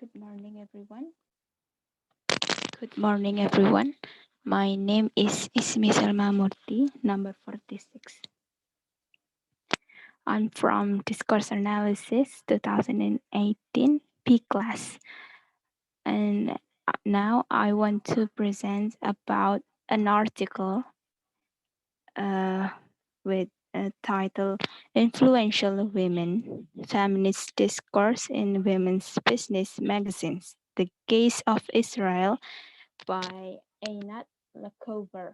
Good morning, everyone. Good morning, everyone. My name is Ismi Selmamurti, number 46. I'm from Discourse Analysis 2018 P class. And now I want to present about an article uh, with a title Influential Women, Feminist Discourse in Women's Business Magazines, The Gaze of Israel by Einat Lachover.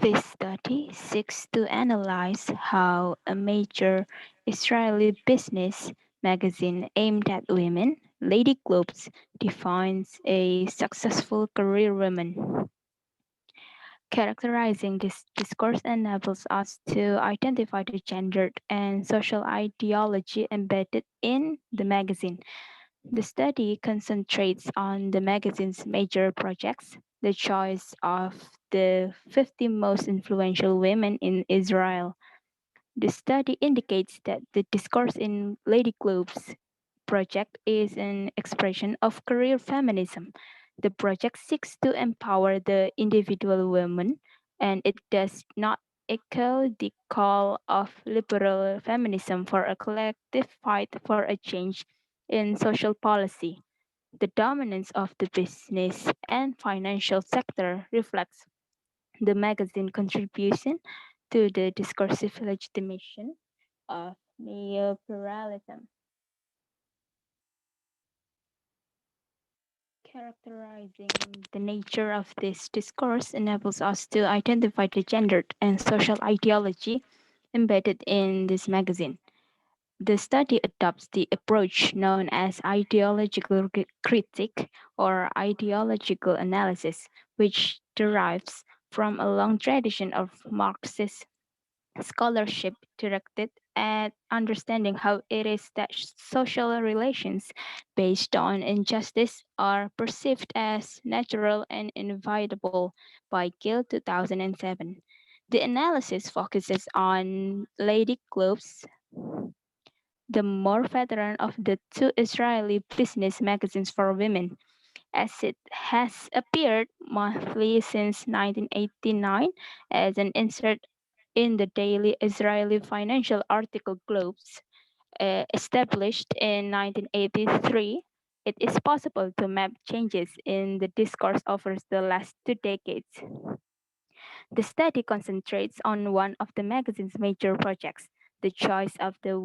This study seeks to analyze how a major Israeli business magazine aimed at women, Lady Globes, defines a successful career woman. Characterizing this discourse enables us to identify the gendered and social ideology embedded in the magazine. The study concentrates on the magazine's major projects, the choice of the 50 most influential women in Israel. The study indicates that the discourse in Lady Globe's project is an expression of career feminism. The project seeks to empower the individual woman, and it does not echo the call of liberal feminism for a collective fight for a change in social policy. The dominance of the business and financial sector reflects the magazine contribution to the discursive legitimation of neopluralism. Characterizing the nature of this discourse enables us to identify the gendered and social ideology embedded in this magazine. The study adopts the approach known as ideological critique or ideological analysis, which derives from a long tradition of Marxist scholarship directed at understanding how it is that social relations based on injustice are perceived as natural and inevitable by Gill 2007. The analysis focuses on Lady Globe's, the more veteran of the two Israeli business magazines for women, as it has appeared monthly since 1989 as an insert in the daily Israeli financial article Globes. Established in 1983, it is possible to map changes in the discourse over the last 2 decades. The study concentrates on one of the magazine's major projects, the choice of the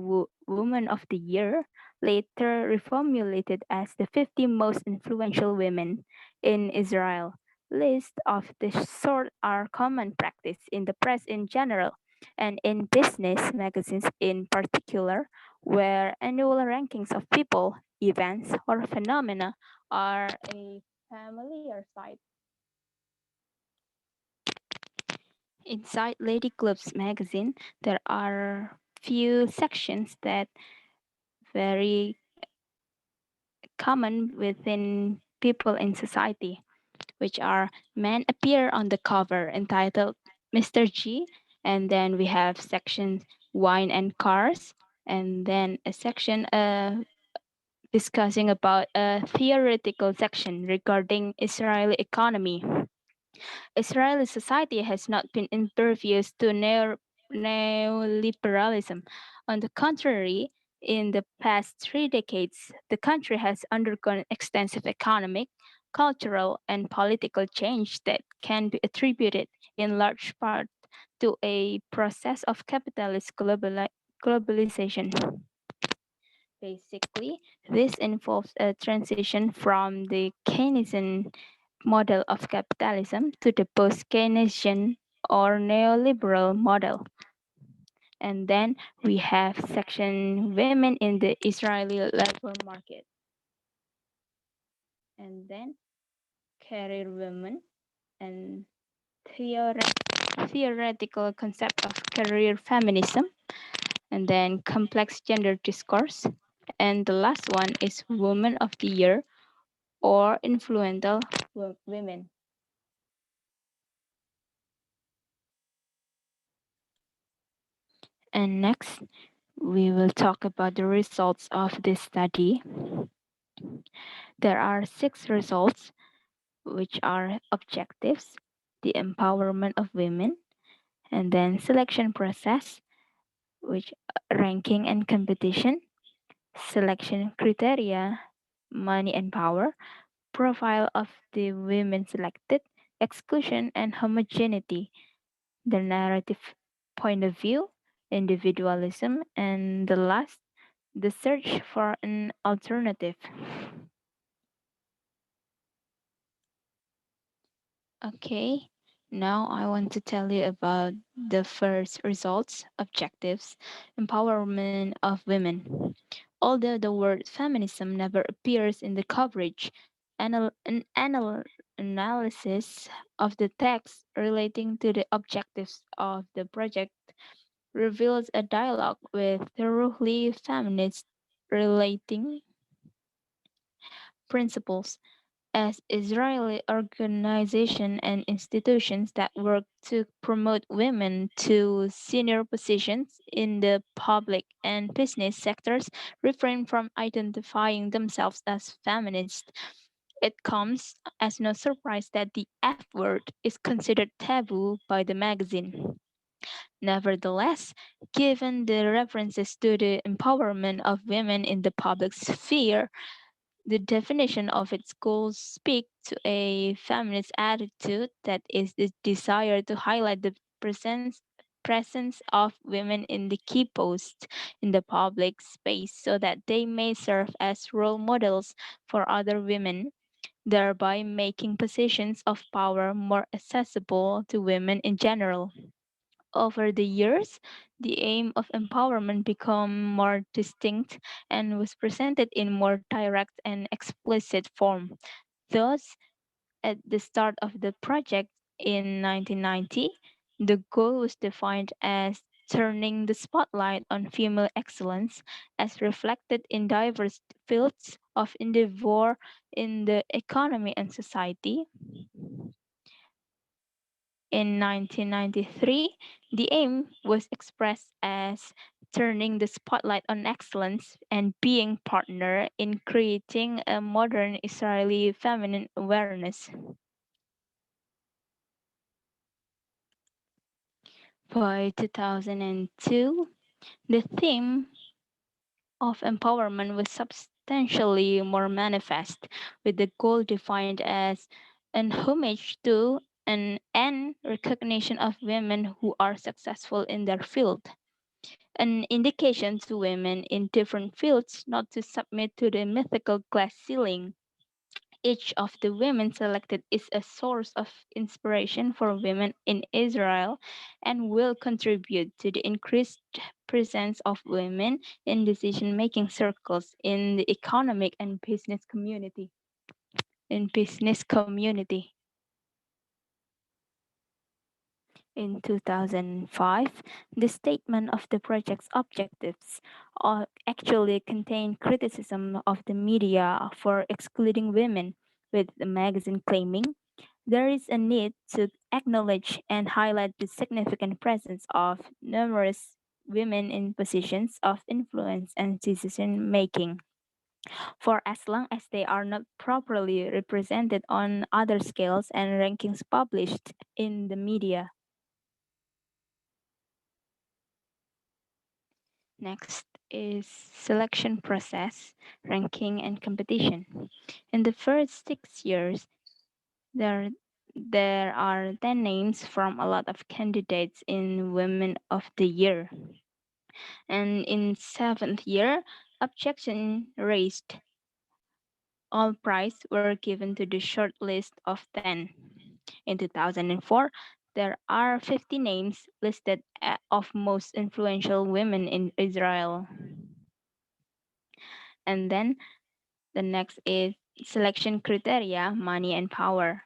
Woman of the Year, later reformulated as the 50 most influential women in Israel. Lists of this sort are common practice in the press in general and in business magazines in particular, where annual rankings of people, events, or phenomena are a familiar sight. Inside Lady Club's magazine, there are few sections that very common within people in society, which are men appear on the cover entitled Mr. G, and then we have section wine and cars, and then a section discussing about a theoretical section regarding Israeli economy. Israeli society has not been impervious to neoliberalism. On the contrary, in the past 3 decades, the country has undergone extensive economic, cultural, and political change that can be attributed in large part to a process of capitalist globalization. Basically, this involves a transition from the Keynesian model of capitalism to the post-Keynesian or neoliberal model. And then we have section women in the Israeli labor market. And then career women and theoretical concept of career feminism, and then complex gender discourse. And the last one is Woman of the Year or influential women. And next, we will talk about the results of this study. There are 6 results, which are objectives, the empowerment of women, and then selection process, which ranking and competition, selection criteria, money and power, profile of the women selected, exclusion and homogeneity, the narrative point of view, individualism, and the last, the search for an alternative. Okay, now I want to tell you about the first results, objectives, empowerment of women. Although the word feminism never appears in the coverage, analysis of the text relating to the objectives of the project reveals a dialogue with thoroughly feminist relating principles as Israeli organizations and institutions that work to promote women to senior positions in the public and business sectors refrain from identifying themselves as feminist. It comes as no surprise that the F word is considered taboo by the magazine. Nevertheless, given the references to the empowerment of women in the public sphere, the definition of its goals speak to a feminist attitude that is the desire to highlight the presence of women in the key posts in the public space so that they may serve as role models for other women, thereby making positions of power more accessible to women in general. Over the years, the aim of empowerment became more distinct and was presented in more direct and explicit form. Thus, at the start of the project in 1990, the goal was defined as turning the spotlight on female excellence as reflected in diverse fields of endeavor in the economy and society. In 1993, the aim was expressed as turning the spotlight on excellence and being partner in creating a modern Israeli feminine awareness. By 2002, the theme of empowerment was substantially more manifest, with the goal defined as an homage to and recognition of women who are successful in their field, an indication to women in different fields not to submit to the mythical glass ceiling. Each of the women selected is a source of inspiration for women in Israel and will contribute to the increased presence of women in decision making circles in the economic and business community. In business community. In 2005, the statement of the project's objectives actually contained criticism of the media for excluding women, with the magazine claiming there is a need to acknowledge and highlight the significant presence of numerous women in positions of influence and decision making, for as long as they are not properly represented on other scales and rankings published in the media. Next is selection process, ranking, and competition. In the first 6 years, there there are 10 names from a lot of candidates in Women of the Year. And in seventh year, objection raised. All prize were given to the short list of 10. In 2004, there are 50 names listed of most influential women in Israel. And then the next is selection criteria, money and power.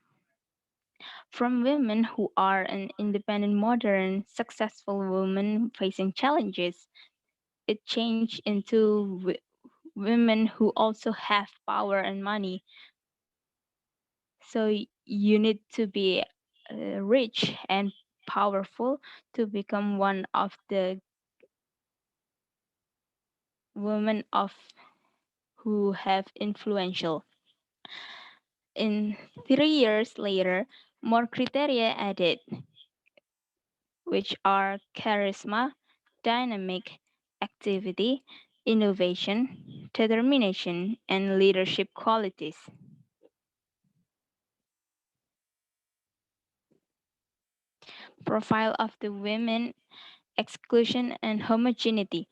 From women who are an independent, modern, successful woman facing challenges, it changed into women who also have power and money. So you need to be rich and powerful to become one of the women of who have influential. In 3 years later, more criteria added, which are charisma, dynamic, activity, innovation, determination, and leadership qualities. Profile of the women, exclusion and homogeneity.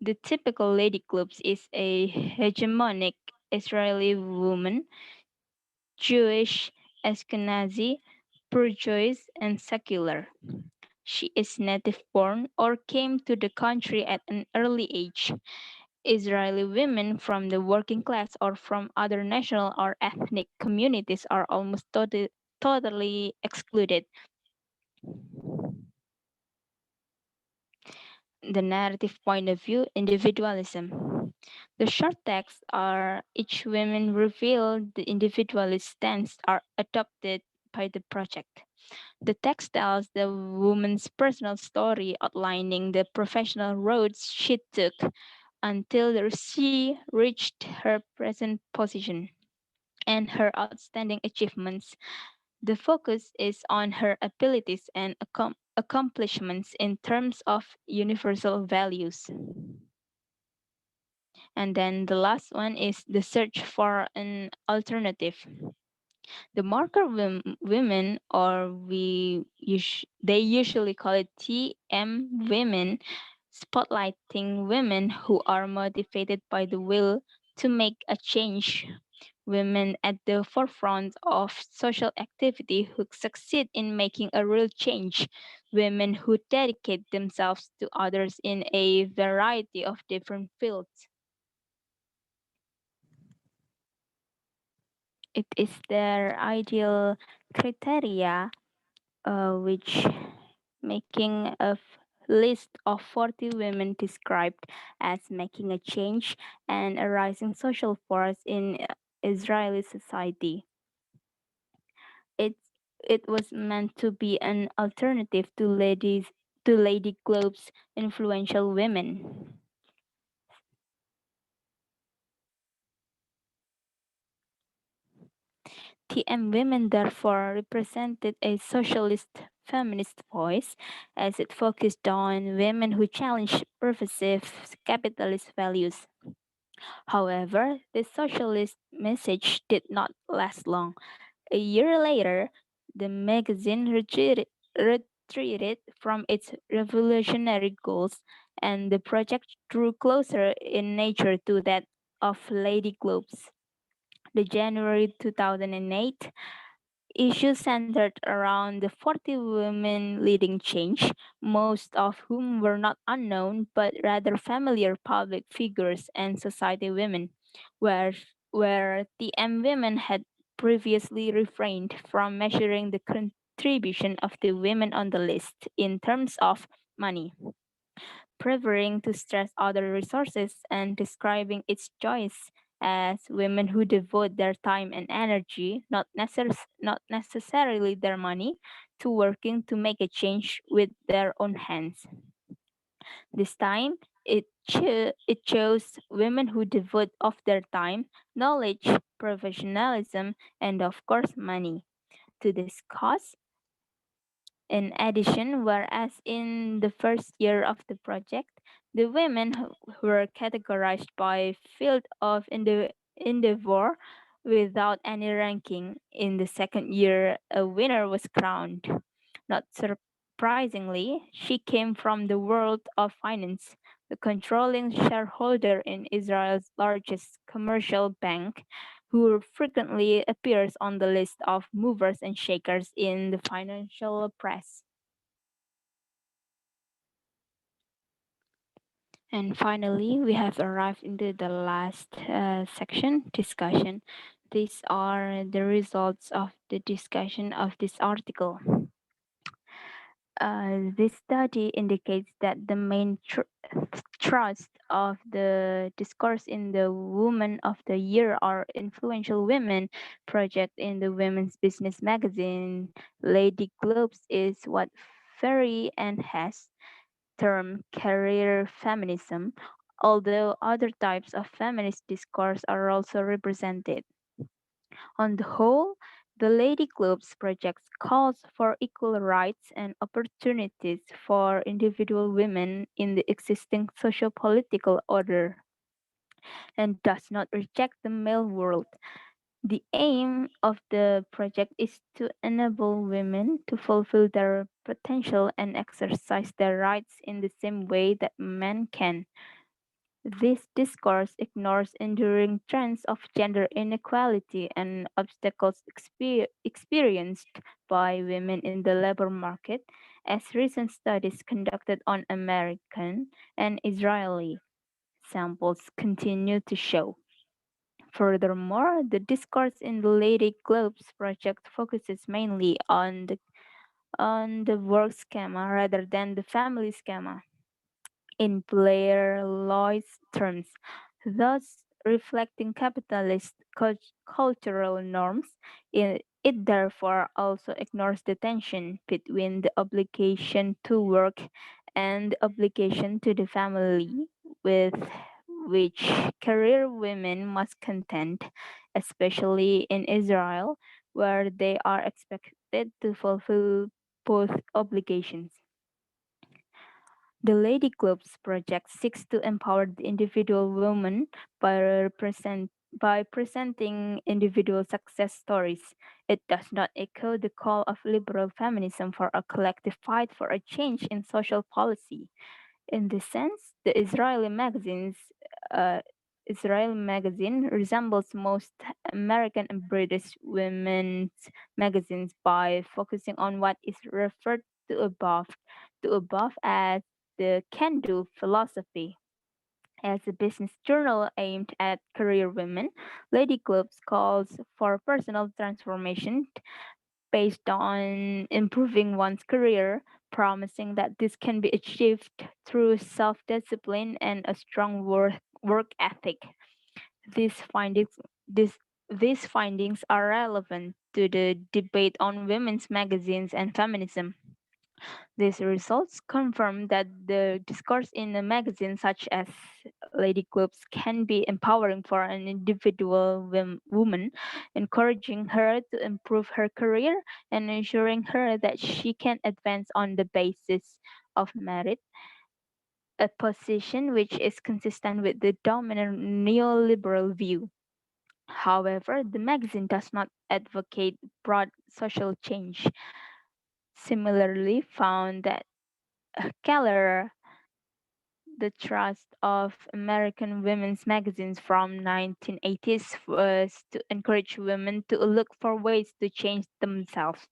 The typical lady clubs is a hegemonic Israeli woman, Jewish, Ashkenazi, pro-choice, and secular. She is native born or came to the country at an early age. Israeli women from the working class or from other national or ethnic communities are almost totally excluded. The narrative point of view, individualism. The short texts are each women reveal the individualist stance are adopted by the project. The text tells the woman's personal story outlining the professional roads she took until she reached her present position and her outstanding achievements. The focus is on her abilities and accomplishments in terms of universal values. And then the last one is the search for an alternative. The marker women, or they usually call it TM women, spotlighting women who are motivated by the will to make a change. Women at the forefront of social activity who succeed in making a real change. Women who dedicate themselves to others in a variety of different fields. It is their ideal criteria, which making a list of 40 women described as making a change and a rising social force in Israeli society. It it was meant to be an alternative to Lady Globe's influential women. TM women therefore represented a socialist feminist voice as it focused on women who challenged pervasive capitalist values. However, the socialist message did not last long. A year later, the magazine retreated from its revolutionary goals, and the project drew closer in nature to that of Lady Globes. The January 2008 issue centered around the 40 women leading change, most of whom were not unknown but rather familiar public figures and society women, where, where TM women had previously refrained from measuring the contribution of the women on the list in terms of money, preferring to stress other resources and describing its choice as women who devote their time and energy, not necessarily their money, to working to make a change with their own hands. This time, it chose women who devote of their time, knowledge, professionalism, and of course money to discuss. In addition, whereas in the first year of the project, the women were categorized by field of endeavor without any ranking. In the second year, a winner was crowned. Not surprisingly, she came from the world of finance, the controlling shareholder in Israel's largest commercial bank, who frequently appears on the list of movers and shakers in the financial press. And finally, we have arrived into the last section, discussion. These are the results of the discussion of this article. This study indicates that the main thrust of the discourse in the Women of the Year or Influential Women project in the Women's Business magazine, Lady Globes, is what Ferry and Hess term career feminism, although other types of feminist discourse are also represented. On the whole, the Lady Club's project calls for equal rights and opportunities for individual women in the existing socio-political order and does not reject the male world. The aim of the project is to enable women to fulfill their potential and exercise their rights in the same way that men can. This discourse ignores enduring trends of gender inequality and obstacles experienced by women in the labor market, as recent studies conducted on American and Israeli samples continue to show. Furthermore, the discourse in the Lady Globes project focuses mainly on the work schema rather than the family schema in Blair Lloyd's terms, thus reflecting capitalist cultural norms. It therefore also ignores the tension between the obligation to work and the obligation to the family, with which career women must contend, especially in Israel, where they are expected to fulfill both obligations. The Lady Clubs project seeks to empower the individual woman by presenting individual success stories. It does not echo the call of liberal feminism for a collective fight for a change in social policy. In this sense, the uh, Israeli magazine resembles most American and British women's magazines by focusing on what is referred to above as the can-do philosophy. As a business journal aimed at career women, Lady Clubs calls for personal transformation based on improving one's career, promising that this can be achieved through self discipline and a strong work ethic. These findings, this, these findings are relevant to the debate on women's magazines and feminism. These results confirm that the discourse in a magazine such as Lady Clubs can be empowering for an individual woman, encouraging her to improve her career and ensuring her that she can advance on the basis of merit, a position which is consistent with the dominant neoliberal view. However, the magazine does not advocate broad social change. Similarly, found that Keller, the trust of American women's magazines from 1980s was to encourage women to look for ways to change themselves.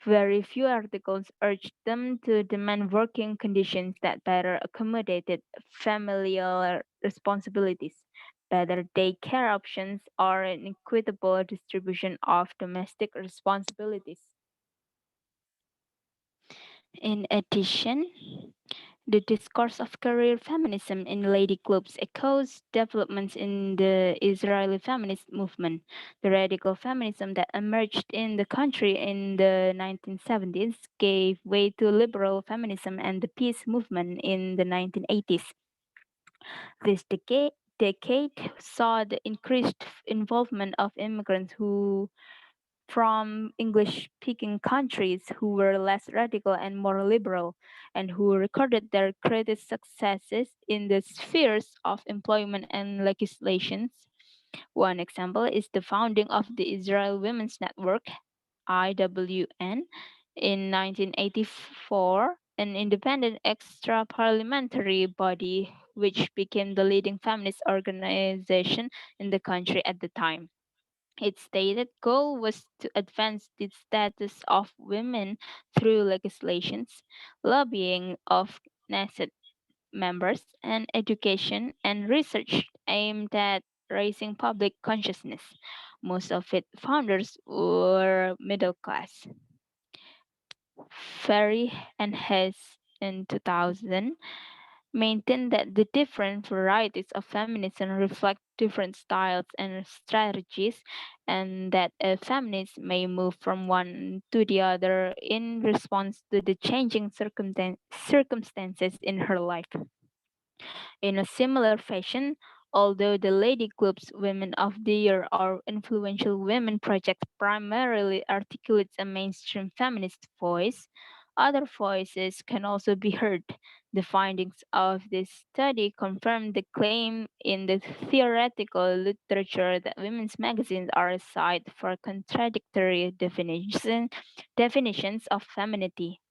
Very few articles urged them to demand working conditions that better accommodated familial responsibilities, better daycare options, or an equitable distribution of domestic responsibilities. In addition, the discourse of career feminism in Lady Clubs echoes developments in the Israeli feminist movement. The radical feminism that emerged in the country in the 1970s gave way to liberal feminism and the peace movement in the 1980s. This decade saw the increased involvement of immigrants who from English speaking countries who were less radical and more liberal, and who recorded their greatest successes in the spheres of employment and legislations. One example is the founding of the Israel Women's Network, IWN, in 1984, an independent extra parliamentary body which became the leading feminist organization in the country at the time. Its stated goal was to advance the status of women through legislations, lobbying of Knesset members, and education and research aimed at raising public consciousness. Most of its founders were middle class. Ferry and Hess in 2000 maintain that the different varieties of feminism reflect different styles and strategies, and that a feminist may move from one to the other in response to the changing circumstances in her life. In a similar fashion, although the Lady Club's Women of the Year or Influential Women project primarily articulates a mainstream feminist voice, other voices can also be heard. The findings of this study confirm the claim in the theoretical literature that women's magazines are a site for contradictory definitions of femininity.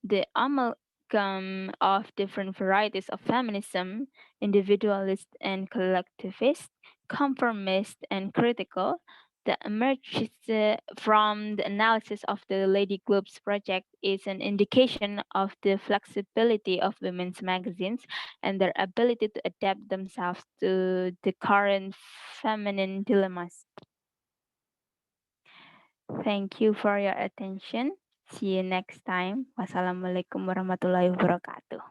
The amalgam of different varieties of feminism, individualist and collectivist, conformist and critical, that emerges from the analysis of the Lady Globe's project is an indication of the flexibility of women's magazines and their ability to adapt themselves to the current feminine dilemmas. Thank you for your attention. See you next time. Wassalamualaikum warahmatullahi wabarakatuh.